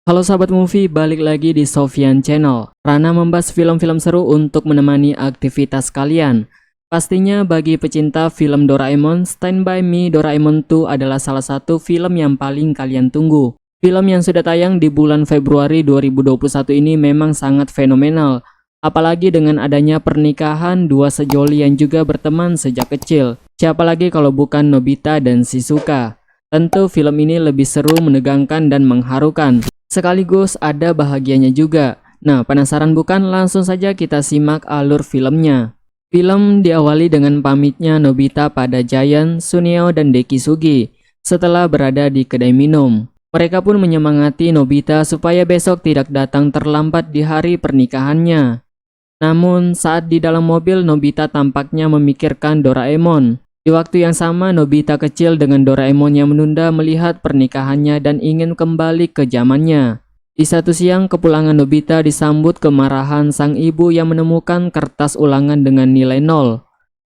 Halo sahabat movie, balik lagi di Sofyan Channel. Rana membahas film-film seru untuk menemani aktivitas kalian. Pastinya bagi pecinta film Doraemon, Stand By Me Doraemon 2 adalah salah satu film yang paling kalian tunggu. Film yang sudah tayang di bulan Februari 2021 ini memang sangat fenomenal. Apalagi dengan adanya pernikahan dua sejoli yang juga berteman sejak kecil. Siapa lagi kalau bukan Nobita dan Shizuka. Tentu film ini lebih seru, menegangkan, dan mengharukan. Sekaligus ada bahagianya juga. Nah, penasaran bukan? Langsung saja kita simak alur filmnya. Film diawali dengan pamitnya Nobita pada Giant, Suneo, dan Dekisugi setelah berada di kedai minum. Mereka pun menyemangati Nobita supaya besok tidak datang terlambat di hari pernikahannya. Namun, saat di dalam mobil, Nobita tampaknya memikirkan Doraemon. Di waktu yang sama, Nobita kecil dengan Doraemon yang menunda melihat pernikahannya dan ingin kembali ke zamannya. Di satu siang, kepulangan Nobita disambut kemarahan sang ibu yang menemukan kertas ulangan dengan nilai 0.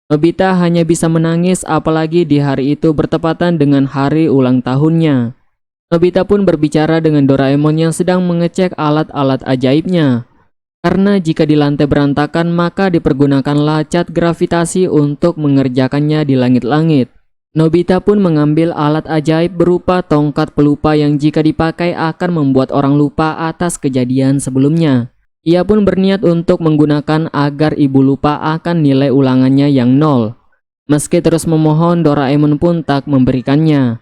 Nobita hanya bisa menangis, apalagi di hari itu bertepatan dengan hari ulang tahunnya. Nobita pun berbicara dengan Doraemon yang sedang mengecek alat-alat ajaibnya. Karena jika di lantai berantakan, maka dipergunakanlah cat gravitasi untuk mengerjakannya di langit-langit. Nobita pun mengambil alat ajaib berupa tongkat pelupa yang jika dipakai akan membuat orang lupa atas kejadian sebelumnya. Ia pun berniat untuk menggunakan agar ibu lupa akan nilai ulangannya yang 0. Meski terus memohon, Doraemon pun tak memberikannya.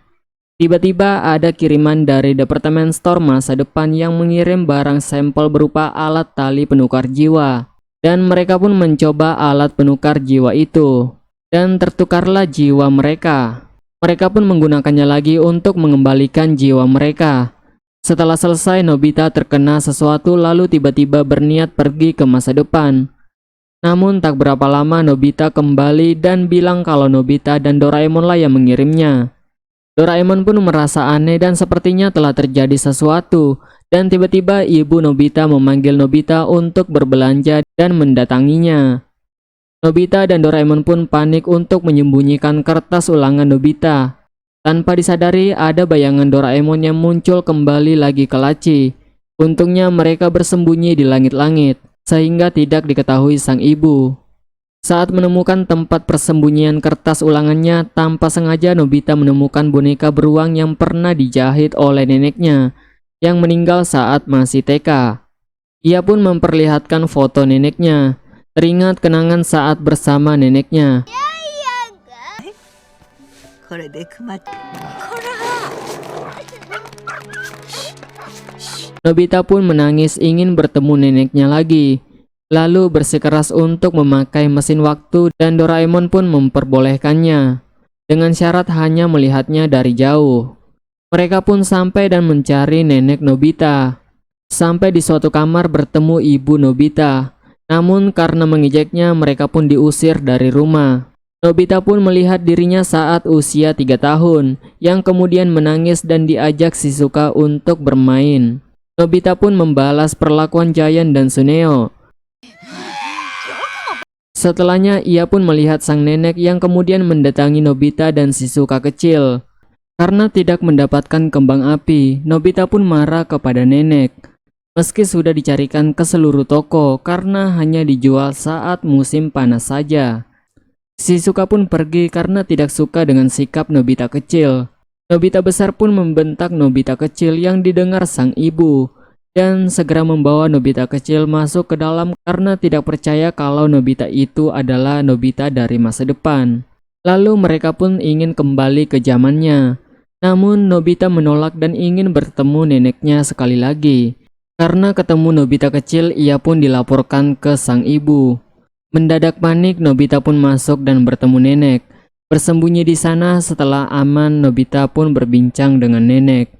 Tiba-tiba ada kiriman dari departemen store masa depan yang mengirim barang sampel berupa alat tali penukar jiwa. Dan mereka pun mencoba alat penukar jiwa itu. Dan tertukarlah jiwa mereka. Mereka pun menggunakannya lagi untuk mengembalikan jiwa mereka. Setelah selesai, Nobita terkena sesuatu lalu tiba-tiba berniat pergi ke masa depan. Namun tak berapa lama Nobita kembali dan bilang kalau Nobita dan Doraemon lah yang mengirimnya. Doraemon pun merasa aneh dan sepertinya telah terjadi sesuatu. Dan tiba-tiba ibu Nobita memanggil Nobita untuk berbelanja dan mendatanginya. Nobita dan Doraemon pun panik untuk menyembunyikan kertas ulangan Nobita. Tanpa disadari ada bayangan Doraemon yang muncul kembali lagi ke laci. Untungnya mereka bersembunyi di langit-langit, sehingga tidak diketahui sang ibu. Saat menemukan tempat persembunyian kertas ulangannya, tanpa sengaja Nobita menemukan boneka beruang yang pernah dijahit oleh neneknya yang meninggal saat masih TK. Ia pun memperlihatkan foto neneknya, teringat kenangan saat bersama neneknya. Nobita pun menangis ingin bertemu neneknya lagi. Lalu bersikeras untuk memakai mesin waktu dan Doraemon pun memperbolehkannya dengan syarat hanya melihatnya dari jauh. Mereka pun sampai dan mencari nenek Nobita. Sampai di suatu kamar bertemu ibu Nobita. Namun karena mengejeknya mereka pun diusir dari rumah. Nobita pun melihat dirinya saat usia 3 tahun yang kemudian menangis dan diajak Shizuka untuk bermain. Nobita pun membalas perlakuan Giant dan Suneo. Setelahnya ia pun melihat sang nenek yang kemudian mendatangi Nobita dan Shizuka kecil. Karena tidak mendapatkan kembang api, Nobita pun marah kepada nenek. Meski sudah dicarikan ke seluruh toko karena hanya dijual saat musim panas saja. Shizuka pun pergi karena tidak suka dengan sikap Nobita kecil. Nobita besar pun membentak Nobita kecil yang didengar sang ibu. Dan segera membawa Nobita kecil masuk ke dalam karena tidak percaya kalau Nobita itu adalah Nobita dari masa depan. Lalu mereka pun ingin kembali ke zamannya. Namun Nobita menolak dan ingin bertemu neneknya sekali lagi. Karena ketemu Nobita kecil, ia pun dilaporkan ke sang ibu. Mendadak panik, Nobita pun masuk dan bertemu nenek. Bersembunyi di sana setelah aman, Nobita pun berbincang dengan nenek.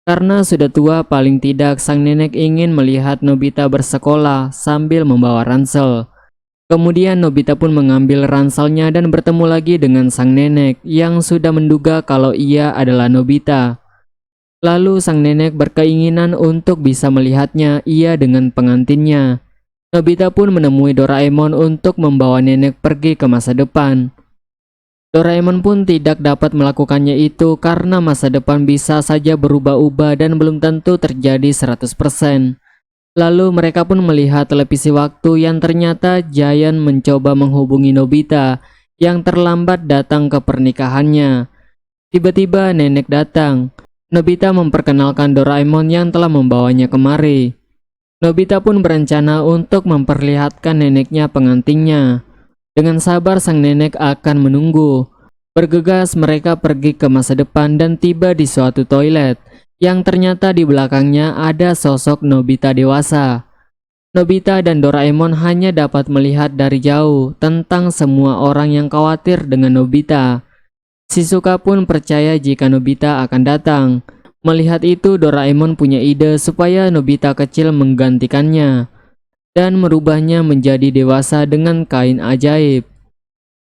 Karena sudah tua, paling tidak sang nenek ingin melihat Nobita bersekolah sambil membawa ransel. Kemudian Nobita pun mengambil ranselnya dan bertemu lagi dengan sang nenek yang sudah menduga kalau ia adalah Nobita. Lalu sang nenek berkeinginan untuk bisa melihatnya ia dengan pengantinnya. Nobita pun menemui Doraemon untuk membawa nenek pergi ke masa depan. Doraemon pun tidak dapat melakukannya itu karena masa depan bisa saja berubah-ubah dan belum tentu terjadi 100%. Lalu mereka pun melihat televisi waktu yang ternyata Giant mencoba menghubungi Nobita yang terlambat datang ke pernikahannya. Tiba-tiba nenek datang. Nobita memperkenalkan Doraemon yang telah membawanya kemari. Nobita pun berencana untuk memperlihatkan neneknya pengantinnya. Dengan sabar sang nenek akan menunggu. Bergegas mereka pergi ke masa depan dan tiba di suatu toilet yang ternyata di belakangnya ada sosok Nobita dewasa. Nobita dan Doraemon hanya dapat melihat dari jauh tentang semua orang yang khawatir dengan Nobita. Shizuka pun percaya jika Nobita akan datang. Melihat itu, Doraemon punya ide supaya Nobita kecil menggantikannya dan merubahnya menjadi dewasa dengan kain ajaib.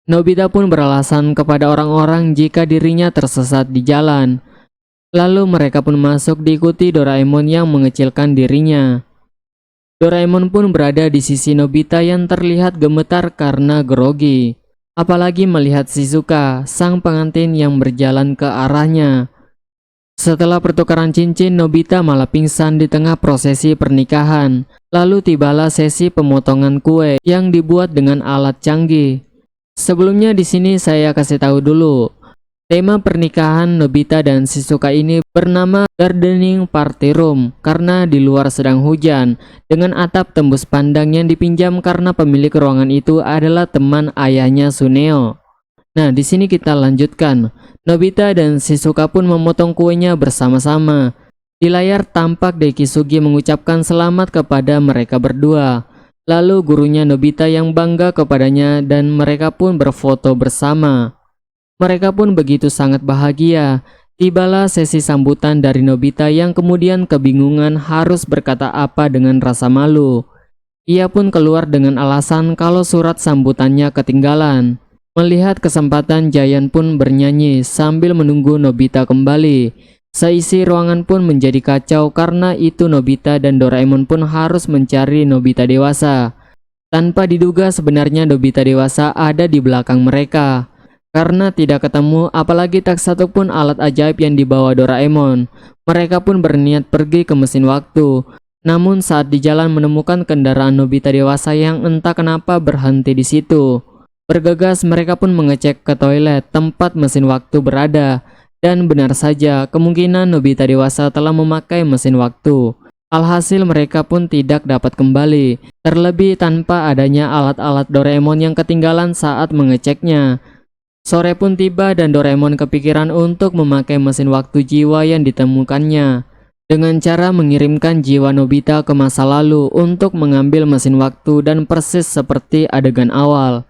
Nobita pun beralasan kepada orang-orang jika dirinya tersesat di jalan. Lalu mereka pun masuk diikuti Doraemon yang mengecilkan dirinya. Doraemon pun berada di sisi Nobita yang terlihat gemetar karena grogi. Apalagi melihat Shizuka, sang pengantin yang berjalan ke arahnya. Setelah pertukaran cincin, Nobita malah pingsan di tengah prosesi pernikahan. Lalu tibalah sesi pemotongan kue yang dibuat dengan alat canggih. Sebelumnya di sini saya kasih tahu dulu. Tema pernikahan Nobita dan Shizuka ini bernama Gardening Party Room karena di luar sedang hujan dengan atap tembus pandang yang dipinjam karena pemilik ruangan itu adalah teman ayahnya Suneo. Nah, di sini kita lanjutkan. Nobita dan Shizuka pun memotong kuenya bersama-sama. Di layar tampak Dekisugi mengucapkan selamat kepada mereka berdua. Lalu gurunya Nobita yang bangga kepadanya dan mereka pun berfoto bersama. Mereka pun begitu sangat bahagia. Tibalah sesi sambutan dari Nobita yang kemudian kebingungan harus berkata apa dengan rasa malu. Ia pun keluar dengan alasan kalau surat sambutannya ketinggalan. Melihat kesempatan, Giant pun bernyanyi sambil menunggu Nobita kembali. Seisi ruangan pun menjadi kacau karena itu Nobita dan Doraemon pun harus mencari Nobita dewasa. Tanpa diduga sebenarnya Nobita dewasa ada di belakang mereka. Karena tidak ketemu apalagi tak satu pun alat ajaib yang dibawa Doraemon, mereka pun berniat pergi ke mesin waktu. Namun saat di jalan menemukan kendaraan Nobita dewasa yang entah kenapa berhenti di situ. Bergegas mereka pun mengecek ke toilet tempat mesin waktu berada. Dan benar saja kemungkinan Nobita dewasa telah memakai mesin waktu. Alhasil mereka pun tidak dapat kembali. Terlebih tanpa adanya alat-alat Doraemon yang ketinggalan saat mengeceknya. Sore pun tiba dan Doraemon kepikiran untuk memakai mesin waktu jiwa yang ditemukannya. Dengan cara mengirimkan jiwa Nobita ke masa lalu untuk mengambil mesin waktu dan persis seperti adegan awal.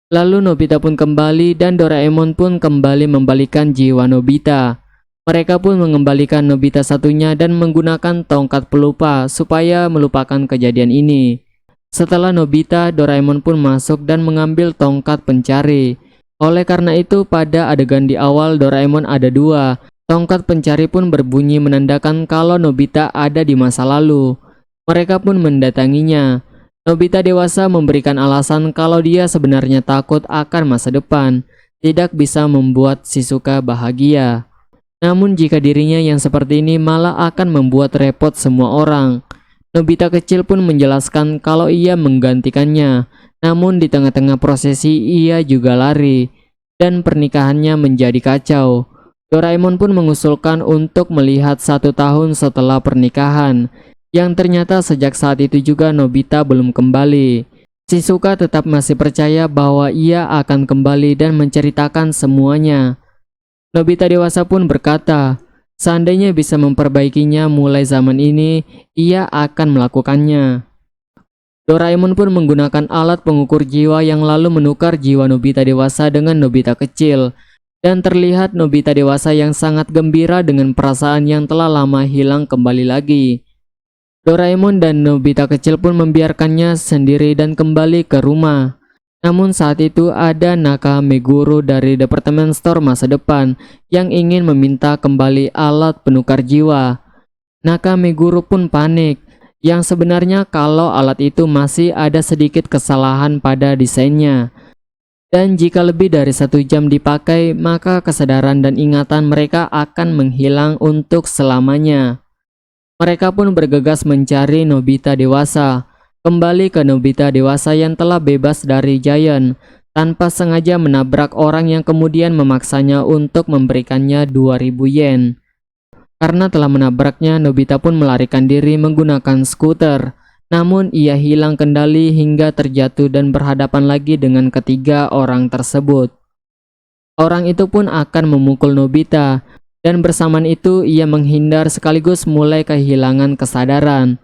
Lalu Nobita pun kembali dan Doraemon pun kembali membalikan jiwa Nobita. Mereka pun mengembalikan Nobita satunya dan menggunakan tongkat pelupa supaya melupakan kejadian ini. Setelah Nobita, Doraemon pun masuk dan mengambil tongkat pencari. Oleh karena itu pada adegan di awal Doraemon ada dua. Tongkat pencari pun berbunyi menandakan kalau Nobita ada di masa lalu. Mereka pun mendatanginya. Nobita dewasa memberikan alasan kalau dia sebenarnya takut akan masa depan, tidak bisa membuat Shizuka bahagia. Namun jika dirinya yang seperti ini malah akan membuat repot semua orang. Nobita kecil pun menjelaskan kalau ia menggantikannya, namun di tengah-tengah prosesi ia juga lari, dan pernikahannya menjadi kacau. Doraemon pun mengusulkan untuk melihat 1 tahun setelah pernikahan, yang ternyata sejak saat itu juga Nobita belum kembali. Shizuka tetap masih percaya bahwa ia akan kembali dan menceritakan semuanya. Nobita dewasa pun berkata, seandainya bisa memperbaikinya mulai zaman ini, ia akan melakukannya. Doraemon pun menggunakan alat pengukur jiwa yang lalu menukar jiwa Nobita dewasa dengan Nobita kecil. Dan terlihat Nobita dewasa yang sangat gembira dengan perasaan yang telah lama hilang kembali lagi. Doraemon dan Nobita kecil pun membiarkannya sendiri dan kembali ke rumah. Namun saat itu ada Naka Meguro dari departemen store masa depan yang ingin meminta kembali alat penukar jiwa. Naka Meguro pun panik, yang sebenarnya kalau alat itu masih ada sedikit kesalahan pada desainnya. Dan jika lebih dari 1 jam dipakai, maka kesadaran dan ingatan mereka akan menghilang untuk selamanya. Mereka pun bergegas mencari Nobita dewasa, kembali ke Nobita dewasa yang telah bebas dari Giant, tanpa sengaja menabrak orang yang kemudian memaksanya untuk memberikannya 2000 yen. Karena telah menabraknya, Nobita pun melarikan diri menggunakan skuter. Namun ia hilang kendali hingga terjatuh dan berhadapan lagi dengan ketiga orang tersebut. Orang itu pun akan memukul Nobita, dan bersamaan itu ia menghindar sekaligus mulai kehilangan kesadaran.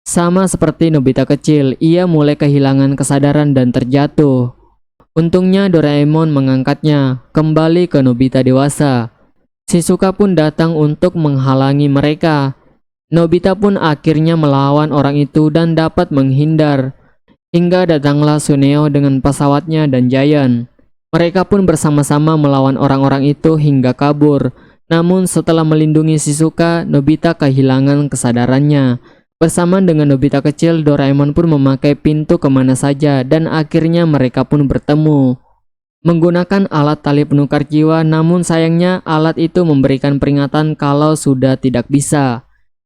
Sama seperti Nobita kecil, ia mulai kehilangan kesadaran dan terjatuh. Untungnya Doraemon mengangkatnya kembali ke Nobita dewasa. Shizuka pun datang untuk menghalangi mereka. Nobita pun akhirnya melawan orang itu dan dapat menghindar. Hingga datanglah Suneo dengan pesawatnya dan Giant. Mereka pun bersama-sama melawan orang-orang itu hingga kabur. Namun setelah melindungi Shizuka, Nobita kehilangan kesadarannya. Bersamaan dengan Nobita kecil, Doraemon pun memakai pintu kemana saja dan akhirnya mereka pun bertemu. Menggunakan alat tali penukar jiwa, namun sayangnya alat itu memberikan peringatan kalau sudah tidak bisa.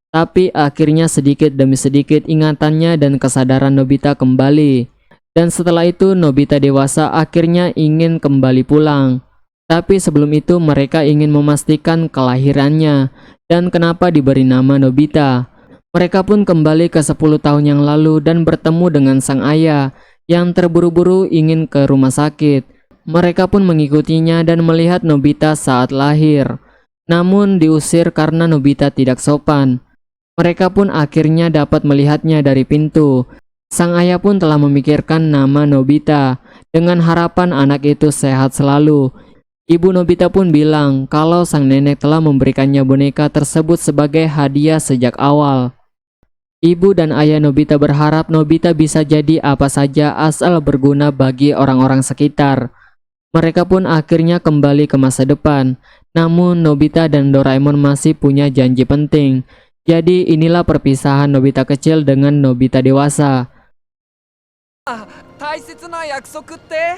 Tapi akhirnya sedikit demi sedikit ingatannya dan kesadaran Nobita kembali. Dan setelah itu Nobita dewasa akhirnya ingin kembali pulang. Tapi sebelum itu mereka ingin memastikan kelahirannya dan kenapa diberi nama Nobita. Mereka pun kembali ke 10 tahun yang lalu dan bertemu dengan sang ayah yang terburu-buru ingin ke rumah sakit. Mereka pun mengikutinya dan melihat Nobita saat lahir. Namun diusir karena Nobita tidak sopan. Mereka pun akhirnya dapat melihatnya dari pintu. Sang ayah pun telah memikirkan nama Nobita dengan harapan anak itu sehat selalu. Ibu Nobita pun bilang kalau sang nenek telah memberikannya boneka tersebut sebagai hadiah sejak awal. Ibu dan ayah Nobita berharap Nobita bisa jadi apa saja asal berguna bagi orang-orang sekitar. Mereka pun akhirnya kembali ke masa depan. Namun Nobita dan Doraemon masih punya janji penting. Jadi inilah perpisahan Nobita kecil dengan Nobita dewasa. 大切な約束って？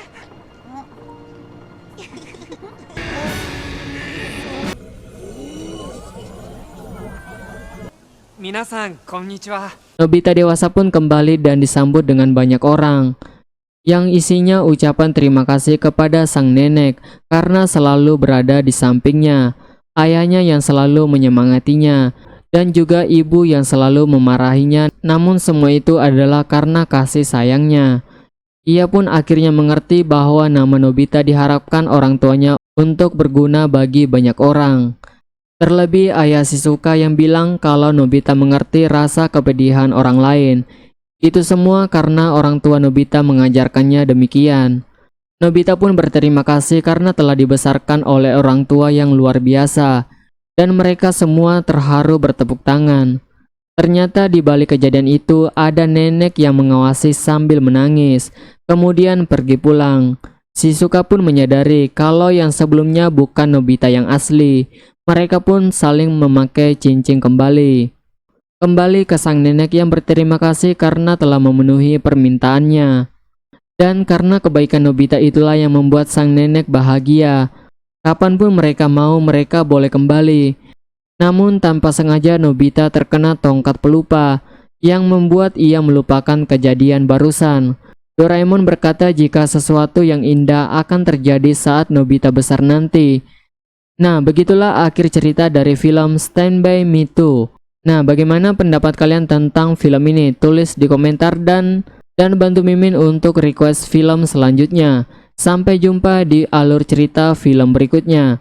皆さんこんにちは。 Nobita dewasa pun kembali dan disambut dengan banyak orang, yang isinya ucapan terima kasih kepada sang nenek karena selalu berada di sampingnya, ayahnya yang selalu menyemangatinya, dan juga ibu yang selalu memarahinya. Namun semua itu adalah karena kasih sayangnya. Ia pun akhirnya mengerti bahwa nama Nobita diharapkan orang tuanya untuk berguna bagi banyak orang. Terlebih ayah Shizuka yang bilang kalau Nobita mengerti rasa kepedihan orang lain. Itu semua karena orang tua Nobita mengajarkannya demikian. Nobita pun berterima kasih karena telah dibesarkan oleh orang tua yang luar biasa. Dan mereka semua terharu bertepuk tangan. Ternyata di balik kejadian itu ada nenek yang mengawasi sambil menangis, kemudian pergi pulang. Shizuka pun menyadari kalau yang sebelumnya bukan Nobita yang asli. Mereka pun saling memakai cincin kembali. Kembali ke sang nenek yang berterima kasih karena telah memenuhi permintaannya. Dan karena kebaikan Nobita itulah yang membuat sang nenek bahagia. Kapanpun mereka mau, mereka boleh kembali. Namun tanpa sengaja Nobita terkena tongkat pelupa yang membuat ia melupakan kejadian barusan. Doraemon berkata jika sesuatu yang indah akan terjadi saat Nobita besar nanti. Nah, begitulah akhir cerita dari film Stand By Me 2. Nah, bagaimana pendapat kalian tentang film ini? Tulis di komentar dan bantu Mimin untuk request film selanjutnya. Sampai jumpa di alur cerita film berikutnya.